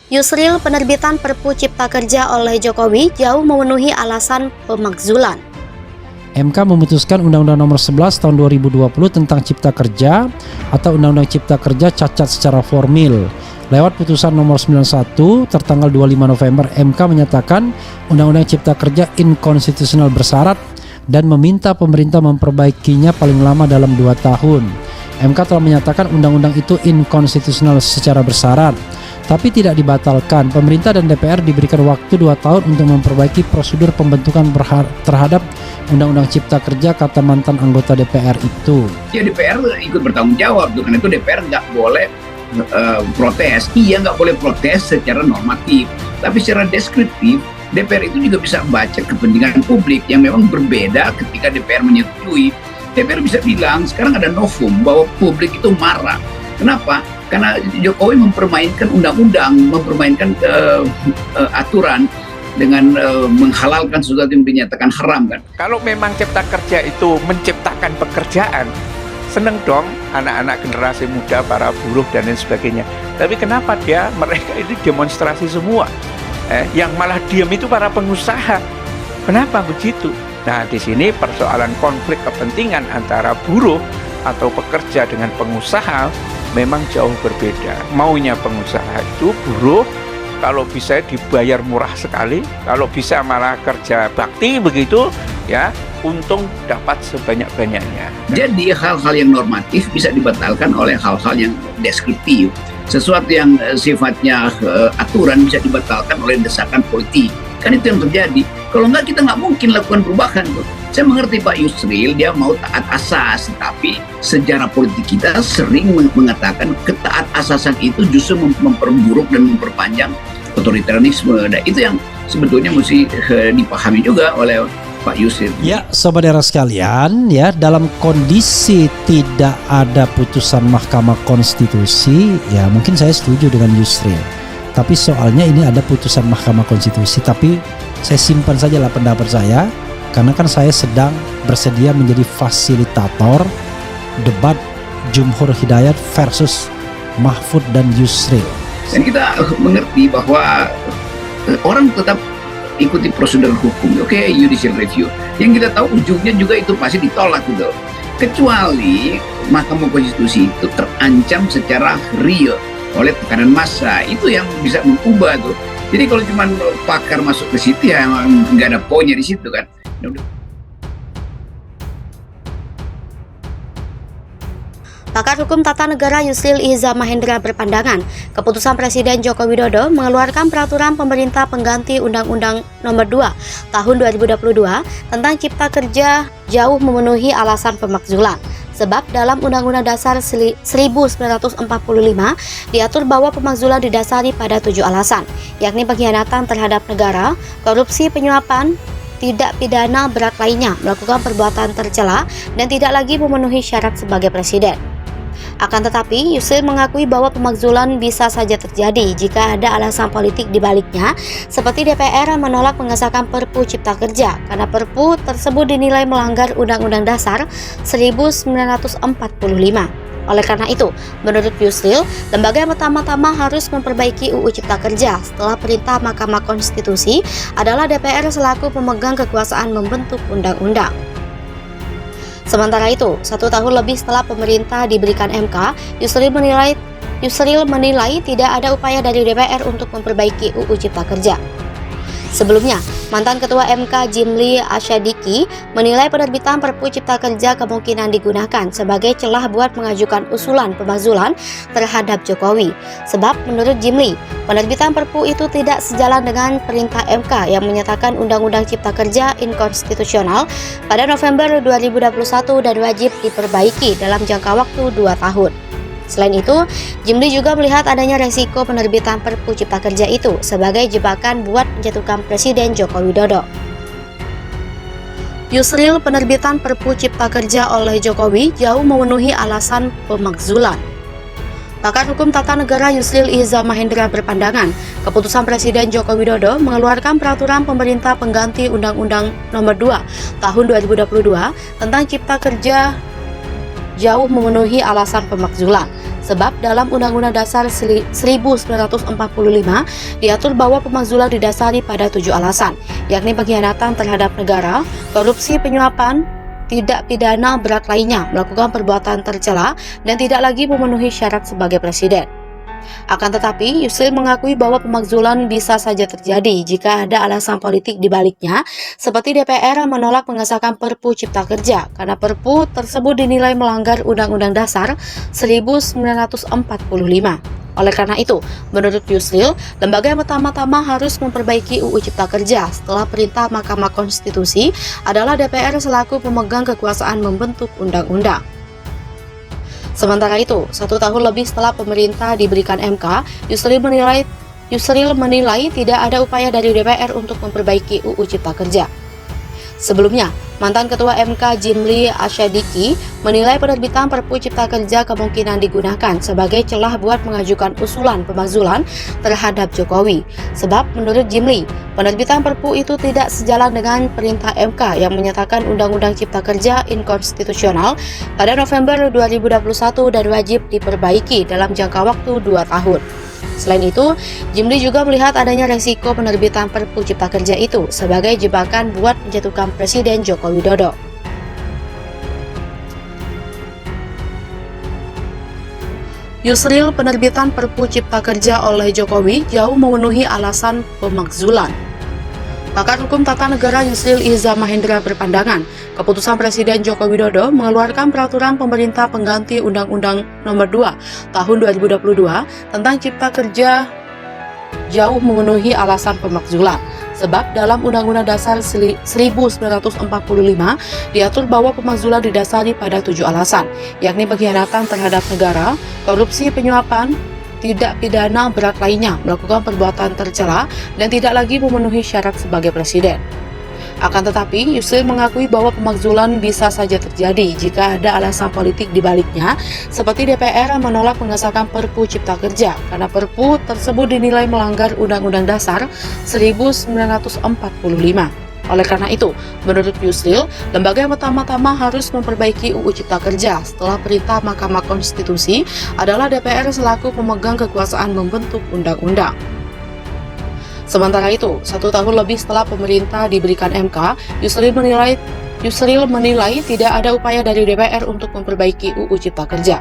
Yusril, penerbitan Perpu Cipta Kerja oleh Jokowi jauh memenuhi alasan pemakzulan. MK memutuskan Undang-Undang Nomor 11 Tahun 2020 tentang Cipta Kerja atau Undang-Undang Cipta Kerja cacat secara formil. Lewat putusan nomor 91 tertanggal 25 November, MK menyatakan Undang-Undang Cipta Kerja inkonstitusional bersyarat dan meminta pemerintah memperbaikinya paling lama dalam 2 tahun. MK telah menyatakan undang-undang itu inkonstitusional secara bersyarat, tapi tidak dibatalkan. Pemerintah dan DPR diberikan waktu 2 tahun untuk memperbaiki prosedur pembentukan terhadap Undang-Undang Cipta Kerja, kata mantan anggota DPR itu. Ya DPR ikut bertanggung jawab, karena itu DPR nggak boleh protes. Iya, nggak boleh protes secara normatif, tapi secara deskriptif DPR itu juga bisa baca kepentingan publik yang memang berbeda. Ketika DPR menyetujui, DPR bisa bilang sekarang ada novum bahwa publik itu marah. Kenapa? Karena Jokowi mempermainkan undang-undang, mempermainkan aturan dengan menghalalkan sesuatu yang dinyatakan haram kan. Kalau memang Cipta Kerja itu menciptakan pekerjaan, seneng dong anak-anak generasi muda, para buruh dan lain sebagainya. Tapi kenapa mereka itu demonstrasi semua? Yang malah diam itu para pengusaha. Kenapa begitu? Nah, di sini persoalan konflik kepentingan antara buruh atau pekerja dengan pengusaha memang jauh berbeda. Maunya pengusaha itu buruh kalau bisa dibayar murah sekali, kalau bisa malah kerja bakti begitu, ya, untung dapat sebanyak-banyaknya. Jadi hal-hal yang normatif bisa dibatalkan oleh hal-hal yang deskriptif. Sesuatu yang sifatnya aturan bisa dibatalkan oleh desakan politik. Kan itu yang terjadi. Kalau enggak, kita nggak mungkin lakukan perubahan tuh. Saya mengerti Pak Yusril, dia mau taat asas, tapi sejarah politik kita sering mengatakan ketaat asasan itu justru memperburuk dan memperpanjang otoritarianisme. Nah, itu yang sebetulnya mesti dipahami juga oleh Pak Yusril. Ya, saudara sekalian, ya, dalam kondisi tidak ada putusan Mahkamah Konstitusi, ya mungkin saya setuju dengan Yusril. Tapi soalnya ini ada putusan Mahkamah Konstitusi, tapi saya simpan sajalah pendapat saya, karena kan saya sedang bersedia menjadi fasilitator debat Jumhur Hidayat versus Mahfud dan Yusril. Dan kita mengerti bahwa orang tetap ikuti prosedur hukum, oke, judicial review. Yang kita tahu ujungnya juga itu pasti ditolak gitu. Kecuali Mahkamah Konstitusi itu terancam secara real oleh tekanan massa, itu yang bisa mengubah tuh. Jadi kalau cuma pakar masuk ke situ, ya nggak ada poinnya di situ kan. Pakar Hukum Tata Negara Yusril Iza Mahendra berpandangan, keputusan Presiden Joko Widodo mengeluarkan peraturan pemerintah pengganti Undang-Undang Nomor 2 Tahun 2022 tentang Cipta Kerja jauh memenuhi alasan pemakzulan. Sebab dalam Undang-Undang Dasar 1945 diatur bahwa pemakzulan didasari pada 7 alasan, yakni pengkhianatan terhadap negara, korupsi, penyuapan, tidak pidana berat lainnya, melakukan perbuatan tercela, dan tidak lagi memenuhi syarat sebagai presiden. Akan tetapi, Yusril mengakui bahwa pemakzulan bisa saja terjadi jika ada alasan politik di baliknya, seperti DPR menolak mengesahkan Perpu Cipta Kerja karena Perpu tersebut dinilai melanggar Undang-Undang Dasar 1945. Oleh karena itu, menurut Yusril, lembaga yang pertama-tama harus memperbaiki UU Cipta Kerja setelah perintah Mahkamah Konstitusi adalah DPR selaku pemegang kekuasaan membentuk undang-undang. Sementara itu, 1 tahun lebih setelah pemerintah diberikan MK, Yusril menilai tidak ada upaya dari DPR untuk memperbaiki UU Cipta Kerja. Sebelumnya, mantan Ketua MK Jimli Asyadiki menilai penerbitan Perpu Cipta Kerja kemungkinan digunakan sebagai celah buat mengajukan usulan pemakzulan terhadap Jokowi. Sebab menurut Jimli, penerbitan Perpu itu tidak sejalan dengan perintah MK yang menyatakan Undang-Undang Cipta Kerja inkonstitusional pada November 2021 dan wajib diperbaiki dalam jangka waktu 2 tahun. Selain itu, Jimli juga melihat adanya resiko penerbitan Perpu Cipta Kerja itu sebagai jebakan buat menjatuhkan Presiden Joko Widodo. Yusril, penerbitan Perpu Cipta Kerja oleh Jokowi jauh memenuhi alasan pemakzulan. Pakar Hukum Tata Negara Yusril Iza Mahendra berpandangan, keputusan Presiden Joko Widodo mengeluarkan peraturan pemerintah pengganti Undang-Undang Nomor 2 Tahun 2022 tentang Cipta Kerja jauh memenuhi alasan pemakzulan. Sebab dalam Undang-Undang Dasar 1945 diatur bahwa pemakzulan didasari pada 7 alasan, yakni pengkhianatan terhadap negara, korupsi, penyuapan, tidak pidana berat lainnya, melakukan perbuatan tercela, dan tidak lagi memenuhi syarat sebagai presiden. Akan tetapi, Yusril mengakui bahwa pemakzulan bisa saja terjadi jika ada alasan politik di baliknya, seperti DPR menolak mengesahkan Perpu Cipta Kerja karena Perpu tersebut dinilai melanggar Undang-Undang Dasar 1945. Oleh karena itu, menurut Yusril, lembaga yang pertama-tama harus memperbaiki UU Cipta Kerja setelah perintah Mahkamah Konstitusi adalah DPR selaku pemegang kekuasaan membentuk undang-undang. Sementara itu, 1 tahun lebih setelah pemerintah diberikan MK, Yusril menilai tidak ada upaya dari DPR untuk memperbaiki UU Cipta Kerja. Sebelumnya, mantan Ketua MK Jimli Asyadiki menilai penerbitan Perpu Cipta Kerja kemungkinan digunakan sebagai celah buat mengajukan usulan pemakzulan terhadap Jokowi. Sebab menurut Jimli, penerbitan Perpu itu tidak sejalan dengan perintah MK yang menyatakan Undang-Undang Cipta Kerja inkonstitusional pada November 2021 dan wajib diperbaiki dalam jangka waktu 2 tahun. Selain itu, Jimli juga melihat adanya resiko penerbitan Perpu Cipta Kerja itu sebagai jebakan buat menjatuhkan Presiden Joko Widodo. Yusril, penerbitan Perpu Cipta Kerja oleh Jokowi jauh memenuhi alasan pemakzulan. Pakar Hukum Tata Negara Yusril Iza Mahendra berpandangan, keputusan Presiden Joko Widodo mengeluarkan peraturan pemerintah pengganti Undang-Undang Nomor 2 Tahun 2022 tentang Cipta Kerja jauh memenuhi alasan pemakzulan. Sebab dalam Undang-Undang Dasar 1945 diatur bahwa pemakzulan didasari pada 7 alasan, yakni pengkhianatan terhadap negara, korupsi, penyuapan, tidak pidana berat lainnya, melakukan perbuatan tercela, dan tidak lagi memenuhi syarat sebagai presiden. Akan tetapi, Yusril mengakui bahwa pemakzulan bisa saja terjadi jika ada alasan politik di baliknya, seperti DPR menolak mengesahkan Perpu Cipta Kerja karena Perpu tersebut dinilai melanggar Undang-Undang Dasar 1945. Oleh karena itu, menurut Yusril, lembaga yang pertama-tama harus memperbaiki UU Cipta Kerja setelah perintah Mahkamah Konstitusi adalah DPR selaku pemegang kekuasaan membentuk undang-undang. Sementara itu, 1 tahun lebih setelah pemerintah diberikan MK, Yusril menilai tidak ada upaya dari DPR untuk memperbaiki UU Cipta Kerja.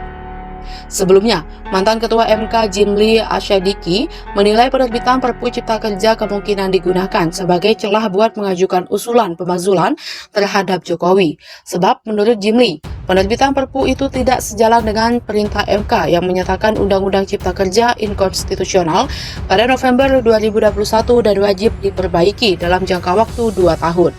Sebelumnya, mantan Ketua MK Jimli Asyadiki menilai penerbitan Perpu Cipta Kerja kemungkinan digunakan sebagai celah buat mengajukan usulan pemakzulan terhadap Jokowi. Sebab menurut Jimli, penerbitan Perpu itu tidak sejalan dengan perintah MK yang menyatakan Undang-Undang Cipta Kerja inkonstitusional pada November 2021 dan wajib diperbaiki dalam jangka waktu 2 tahun.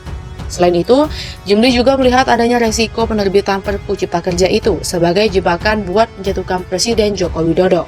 Selain itu, Jimli juga melihat adanya resiko penerbitan Perpu Cipta Kerja itu sebagai jebakan buat menjatuhkan Presiden Joko Widodo.